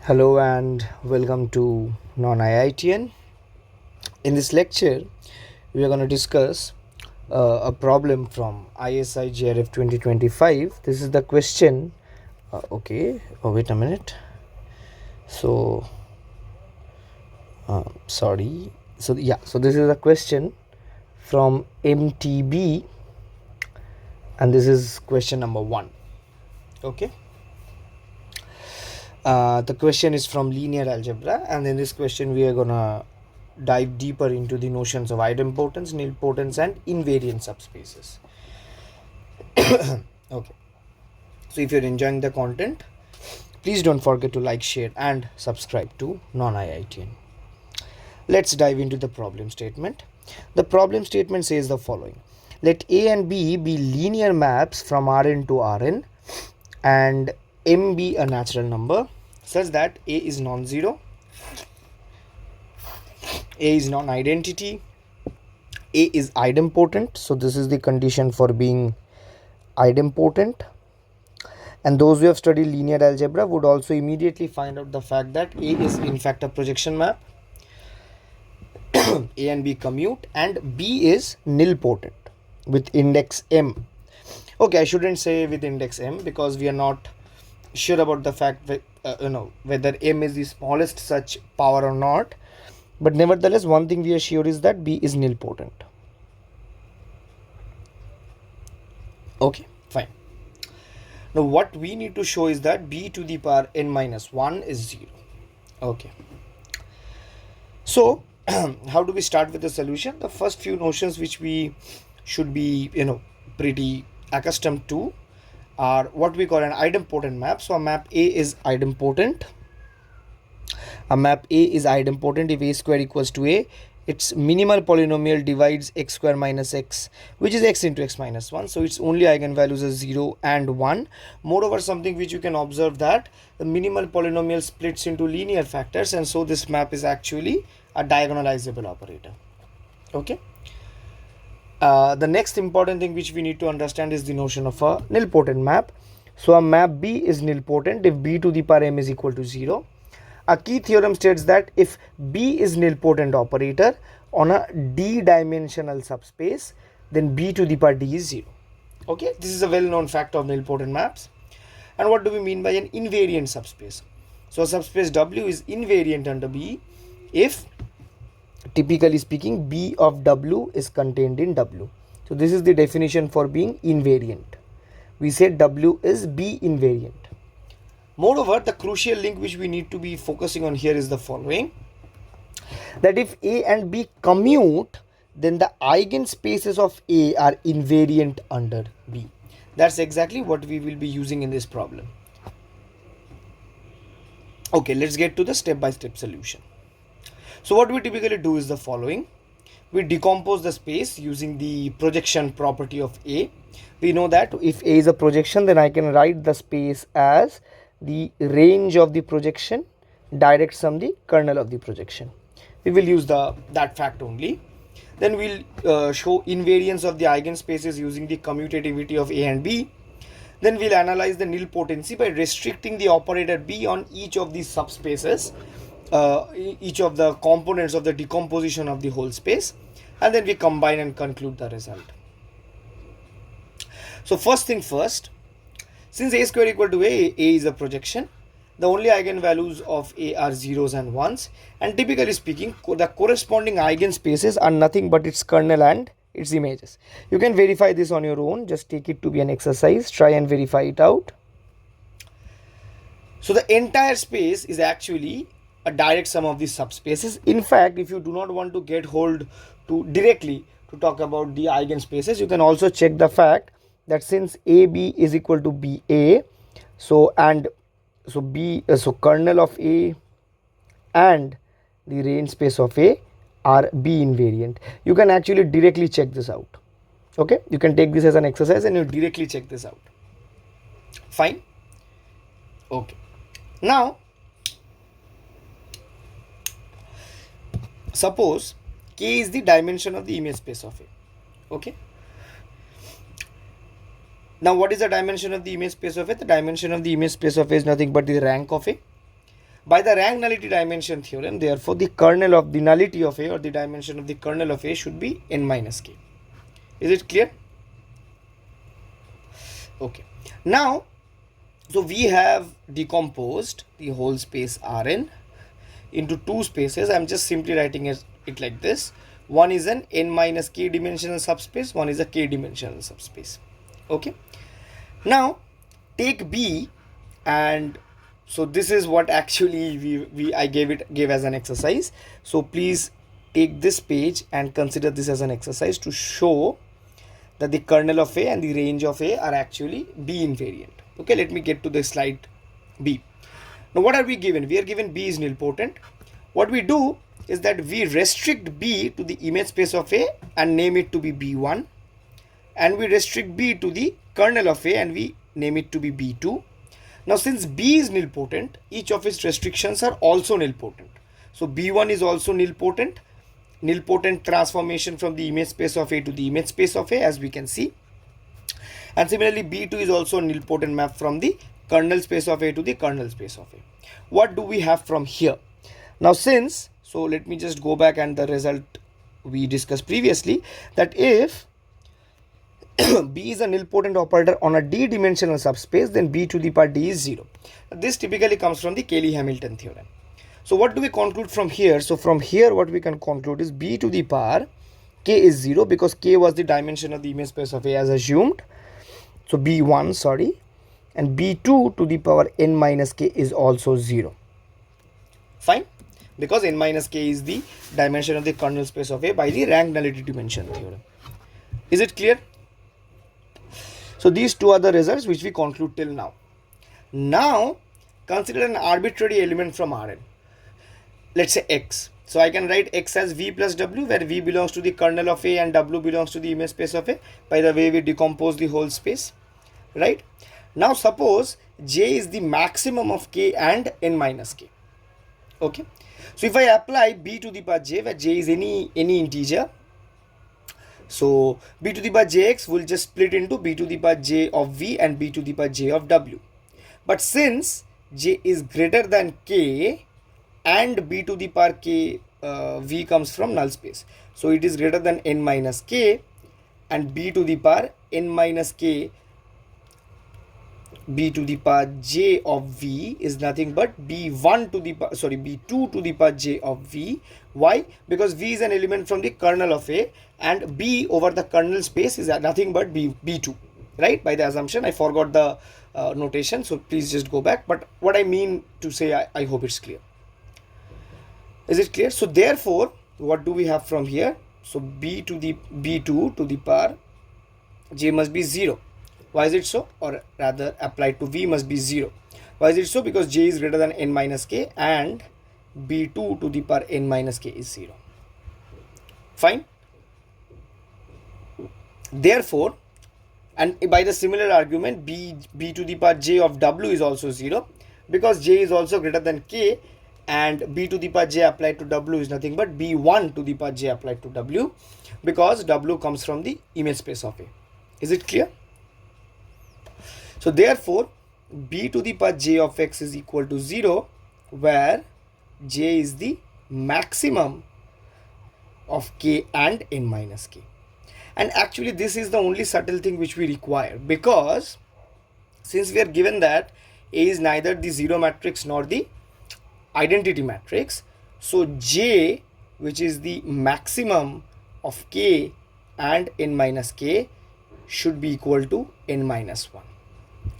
Hello and welcome to Non-IITN. In this lecture, we are going to discuss a problem from ISI JRF 2025. This is the question. Wait a minute. Sorry. So this is a question from MTB, and this is question number 1. Okay. The question is from Linear Algebra, and in this question we are gonna dive deeper into the notions of idempotence, nilpotence, and invariant subspaces. Okay, so if you're enjoying the content, please don't forget to like, share, and subscribe to Non-IITN. Let's dive into the problem statement. The problem statement says the following: let A and B be linear maps from Rn to Rn, and M be a natural number such that A is non-zero, A is non-identity, A is idempotent. So this is the condition for being idempotent. And those who have studied linear algebra would also immediately find out the fact that A is in fact a projection map. A and B commute, and B is nilpotent with index M. Okay, I shouldn't say with index M because we are not sure about the fact that whether M is the smallest such power or not, but nevertheless one thing we are sure is that B is nilpotent. Okay, fine. Now what we need to show is that B to the power n minus 1 is 0. Okay, so how do we start with the solution? The first few notions which we should be pretty accustomed to are what we call an idempotent map. So a map A is idempotent. A map A is idempotent if A square equals to A. Its minimal polynomial divides x square minus x, which is x into x minus 1. So its only eigenvalues are 0 and 1. Moreover, something which you can observe that the minimal polynomial splits into linear factors, and so this map is actually a diagonalizable operator. Okay. The next important thing which we need to understand is the notion of a nilpotent map. So a map B is nilpotent if B to the power m is equal to 0. A key theorem states that if B is nilpotent operator on a d-dimensional subspace, then B to the power d is 0. Okay, this is a well-known fact of nilpotent maps. And what do we mean by an invariant subspace? So a subspace W is invariant under B if, typically speaking, B of W is contained in W. So this is the definition for being invariant. We said W is B invariant. Moreover, the crucial link which we need to be focusing on here is the following: that if A and B commute, then the eigenspaces of A are invariant under B. That's exactly what we will be using in this problem. Okay, let's get to the step-by-step solution. So what we typically do is the following: we decompose the space using the projection property of A. We know that if A is a projection, then I can write the space as the range of the projection direct sum the kernel of the projection. We will use that fact only. Then we'll show invariance of the eigenspaces using the commutativity of A and B. Then we'll analyze the nilpotency by restricting the operator B on each of these subspaces, each of the components of the decomposition of the whole space, and then we combine and conclude the result. So first thing first, since A square equal to A is a projection, the only eigenvalues of A are zeros and ones, and typically speaking, the corresponding eigenspaces are nothing but its kernel and its images. You can verify this on your own. Just take it to be an exercise. Try and verify it out. So the entire space is actually a direct sum of these subspaces. In fact, if you do not want to get hold to directly to talk about the eigenspaces, you can also check the fact that since AB is equal to BA, so kernel of A and the range space of A are B invariant. You can actually directly check this out. Okay, you can take this as an exercise and you directly check this out. Fine. Okay, now suppose K is the dimension of the image space of A. Okay, now what is the dimension of the image space of A? The dimension of the image space of A is nothing but the rank of A. By the rank nullity dimension theorem, therefore the kernel of the nullity of A, or the dimension of the kernel of A, should be n minus k. Is it clear? Okay. Now, so we have decomposed the whole space Rn into two spaces. I'm just simply writing it like this. One is an n minus k dimensional subspace, one is a k dimensional subspace. Okay. Now take B, and so this is what actually I gave as an exercise. So please take this page and consider this as an exercise to show that the kernel of A and the range of A are actually B invariant. Okay, let me get to the slide B. Now what are we given? We are given B is nilpotent. What we do is that we restrict B to the image space of A and name it to be B1, and we restrict B to the kernel of A and we name it to be B2. Now since B is nilpotent, each of its restrictions are also nilpotent. So B1 is also nilpotent. Nilpotent transformation from the image space of A to the image space of A, as we can see. And similarly B2 is also a nilpotent map from the kernel space of A to the kernel space of A. What do we have from here? Now since, so let me just go back and the result we discussed previously, that if B is a nilpotent operator on a d-dimensional subspace, then B to the power d is 0. This typically comes from the Cayley-Hamilton theorem. So what do we conclude from here? So from here what we can conclude is B to the power k is 0, because k was the dimension of the image space of A as assumed. So B1, sorry, and B2 to the power n minus k is also 0. Fine, because n minus k is the dimension of the kernel space of A by the rank nullity dimension theorem. Is it clear? So these two are the results which we conclude till now. Now consider an arbitrary element from Rn. Let's say x. So I can write x as v plus w, where v belongs to the kernel of A and w belongs to the image space of A, by the way we decompose the whole space, right? Now suppose j is the maximum of k and n minus k. Okay, so if I apply b to the power j, where j is any integer, so b to the power jx will just split into b to the power j of v and b to the power j of w. But since j is greater than k and b to the power k, v comes from null space, so it is greater than n minus k, and b to the power n minus k b to the power j of v is nothing but b1 to the power, sorry, b2 to the power j of v. Why? Because v is an element from the kernel of A and b over the kernel space is nothing but b2, right? By the assumption, I forgot the notation, so please just go back. But what I mean to say, I hope it's clear. Is it clear? So therefore, what do we have from here? So b2 to the power j must be 0. Why is it so? Or rather, applied to v must be 0. Why is it so? Because j is greater than n minus k and b2 to the power n minus k is 0. Fine. Therefore, and by the similar argument, b to the power j of w is also 0, because j is also greater than k, and b to the power j applied to w is nothing but b1 to the power j applied to w, because w comes from the image space of A. Is it clear? So therefore, b to the power j of x is equal to 0, where j is the maximum of k and n minus k. And actually this is the only subtle thing which we require, because since we are given that A is neither the zero matrix nor the identity matrix, so j, which is the maximum of k and n minus k, should be equal to n minus 1.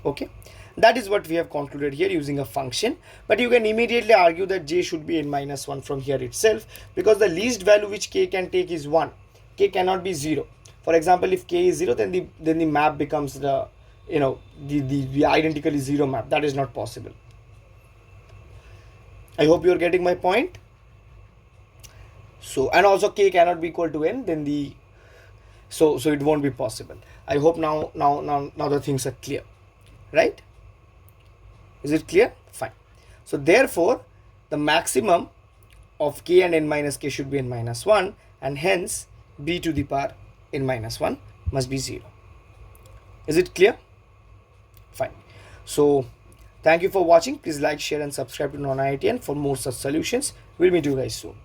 Okay, that is what we have concluded here using a function. But you can immediately argue that j should be n minus 1 from here itself, because the least value which k can take is 1. K cannot be 0. For example, if k is 0, then the map becomes the, you know, the identically 0 map. That is not possible. I hope you are getting my point. So, and also k cannot be equal to n, then so it won't be possible. I hope now the things are clear, right? Is it clear? Fine. So therefore, the maximum of k and n minus k should be n minus 1, and hence b to the power n minus 1 must be 0. Is it clear? Fine. So Thank you for watching. Please like, share and subscribe to Non-IITN for more such solutions. We'll meet you guys soon.